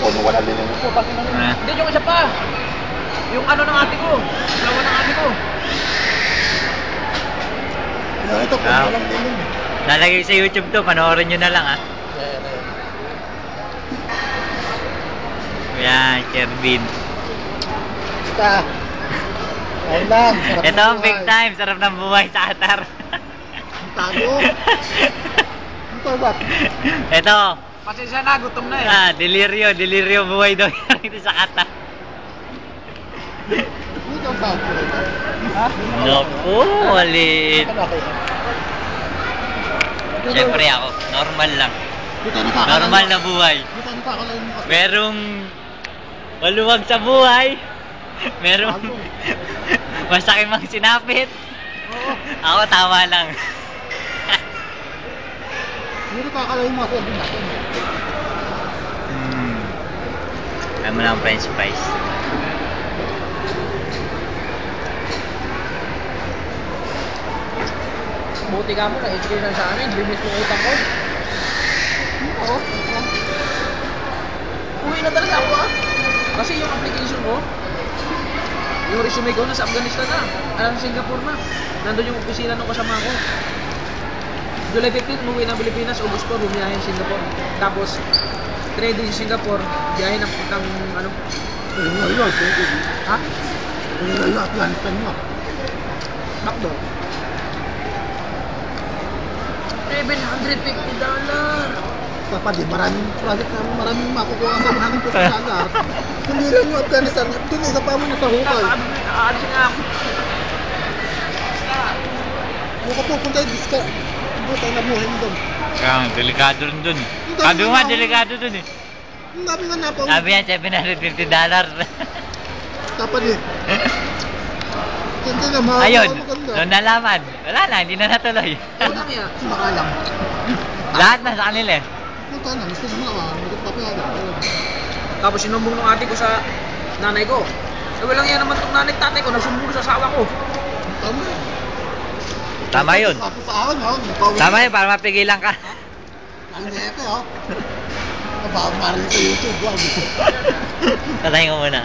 Oh, wala din yung... Hindi, yung isa pa. Yung ano ng ate ko. Lawan ng ate ko. Ito, walang din. Lalagay sa YouTube to, panoorin nyo na lang ha. Yan, Kervin. Basta. Ayun lang. Ito ang big time, sarap ng buhay sa Qatar. Tago. Ito ba? Ito. Pasensya na, gutom na eh. Delirio buhay daw yan dito sa Qatar. Ito ang tago. Ha? Naku, walit. Siyempre ako, normal lang. Normal na buhay. Merong maluwag sa buhay. Merong masakit mang sinapit. Ako tama lang. Hindi kakalain mo kasi natin. Alam mo lang french fries. Buti ka mo, na-experience sa amin. Bimis mo utang ko. Oo. Uwi na talaga ako ah. Kasi yung application ko, yung resume ko nasa Afghanistan na. Sa Singapore na. Nandun yung opisina nung kasama ko. July 15, umuwi ng Pilipinas. August 4, bumiyahe ng Singapore. Tapos, 3 days sa Singapore, biyahe ng ano? Ayun, Ha? ayun, Afghanistan mo. Backdoor. $750. Dapat din, maraming project namin, maraming makukuha sa maraming $7. Hindi lang yung Afghanistan, doon isa pa mo na sa hukay. Aalis nga ako. Huwag ka pupunta yung diska. Hindi tayo nabuhay mo doon. Kaya delikado rin dun. Sabi mo nga, delikado dun eh. Ang dami nga napaw. Sabi yan, $750. Dapat din. Hindi na, mahal. Ayun, doon nalaman. Wala na, hindi na natuloy. Ano lang yan? Makalang. Lahat na sa kanila eh. Punta na, gusto mo na, magpapayada. Tapos sinumbong ng ate ko sa nanay ko. Eh walang yan naman itong nanay tatay ko, nagsumbong sa asawa ko. Tama. Tama yun. Tapos sa akin, ha? Tama yun, para mapigilan ka. Ang nepe, ha? Nababarin sa YouTube, wag. Tatayin ko muna.